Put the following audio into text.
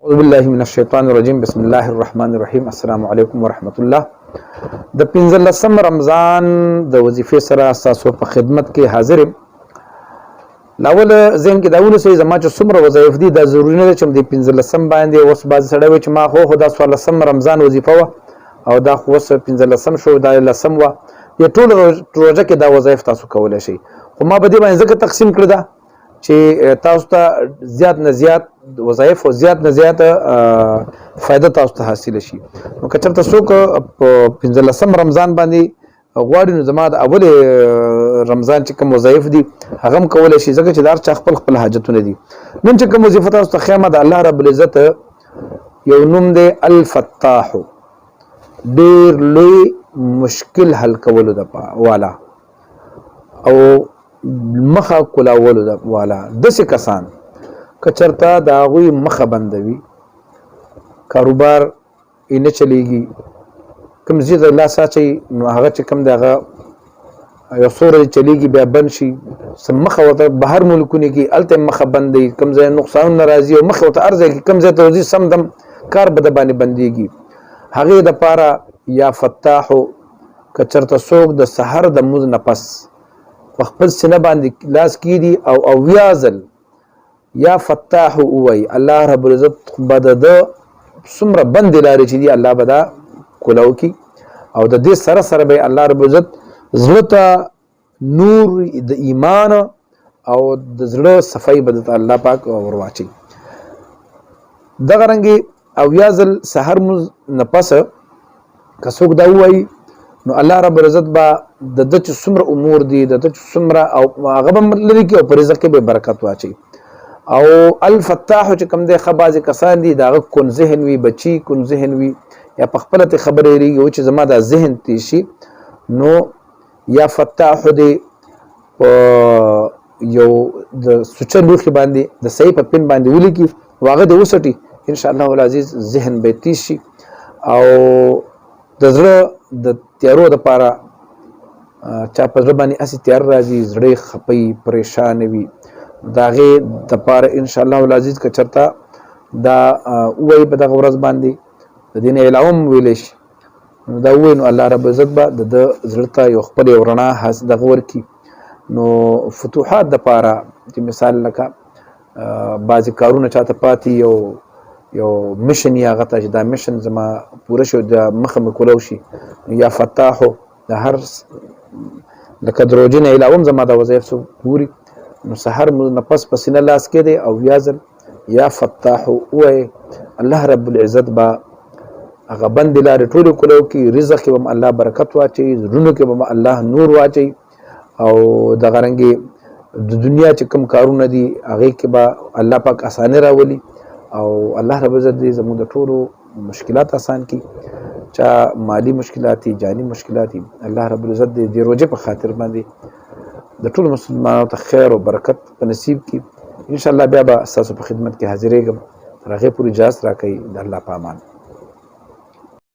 اعوذ بالله من الشیطان الرجیم بسم الله الرحمن الرحیم السلام علیکم ورحمۃ الله. د 15 رمضان د وظیفې سره تاسو په خدمت کې حاضر یم. لاول زین کې داول سي زما چې څومره وظایف دي دا ضروري نه چې د 15 باندې اوس باز سره وي چې ما خو دا 14 رمضان وظیفه و او دا خو 15 شو دا لسم و یا ټول روزه کې دا وظایف تاسو کولای شئ. خو ما به دې باندې ځکه تقسیم کړی دا چې تاسو ته زیات نه زیات وظایف او زیات نه زیات فائدہ تاسو ته حاصل شي. نو که چېرته څوک په 15 رمضان باندې غواړي نو زما د اول رمضان چې کوم وظایف دي هغه هم کولی شي ځکه چې دا هر چا خپل خپل حاجتونه دي. نن چې کوم وظیفه تاسو ته ښیم د الله رب العزت یو نوم دی الفتاح، ډېر لوی مشکل حل کولو د والا او مخه کلاولو د والا داسې کسان که چېرته د هغوی مخه بندوي، کاروبار یې نه چلیږي، کوم ځای ته لاس اچوي نو هغه چې کوم دی هغه یو څو ورځې چلیږي بیا بند شي، مخه ورته بهر ملکونو کې هلته مخه بند دی، کوم ځای نقصانونه راځي او مخه ورته هر ځای کې کوم ځای ته ورځي سم دم کار به د باندې بندېږي. هغې دپاره یا فتاحو که چېرته څوک د سحر د مونځ نه پس په خپل سینه باندې لاس کیږي او اویا ځل یا فتاح ووایي، الله رب العزت به د ده څومره بندې لارې چې دي الله به دا کولاو کي او د دې سره سره به الله رب العزت زړه ته نور د ایمان او د زړه صفایي به درته الله پاک ورواچوي. دغه رنګې اویا ځل سحر مونځ نه پسه که څوک دا ووایي نو الله رب العزت به د ده چې څومره امور دي د ده چې څومره او هغه به لرې کړي او په رزق کې به برکت واچوي. او الفتاح چې کوم دی ښه بعضې کسان دي د هغه کن ذهن وي، بچي کن ذهن وي یا په خپله ترې خبرې هېرېږي او چې زما دا ذهن تېز شي نو یا فتاح دی په یو د سوچه لوښي باندې د صحیح په پن باندې ولیکي او هغه دې وسټي انشاءالله العزیز ذهن به تېز شي او د زړه د تیارو دپاره چا په زړه باندې هسې تیار راځي، زړه یې خپوي پریشانه وي، د هغې دپاره انشاءالله العزیز که چېرته دا ووایي په دغه ورځ باندې د دې نه علاوه هم ویلی شي نو دا ووایي نو الله رب العزت به د ده زړه ته یو خپل یو رڼا دغه ورکړي. نو فتوحات دپاره چې مثال لکه بعضې کارونه چاته پاتې یو مشن یې هغه ته چې دا مشن زما پوره شو د مخه مې کولو شي یا فتاحو د هر لکه د روژې نه علاوه هم زما دا وظایف څو پوري نو سحر مونځ نه پس په سینه لاس کې دی او یا ځل یا فتاحو ووایي الله رب العزت به هغه بندې لارې ټولې کولو کړي، رزق کې به م الله برکت واچوي، زړونو کې به م الله نور واچوي او دغه رنګې د دنیا چې کوم کارونه دي هغې کې به الله پاک اساني راولي او الله رب العزت دې زموږ د ټولو مشکلات آسان کړي، چا مالی مشکلات دي، جاني مشکلات دي، الله رب العزت دې د روژې په خاطر باندې د ټولو مسلمانانو ته خیر او برکت په نصیب کړي. انشاءالله بیا به ستاسو په خدمت کې حاضرېږم، تر هغې پورې اجازت راکوئ. د الله په امان.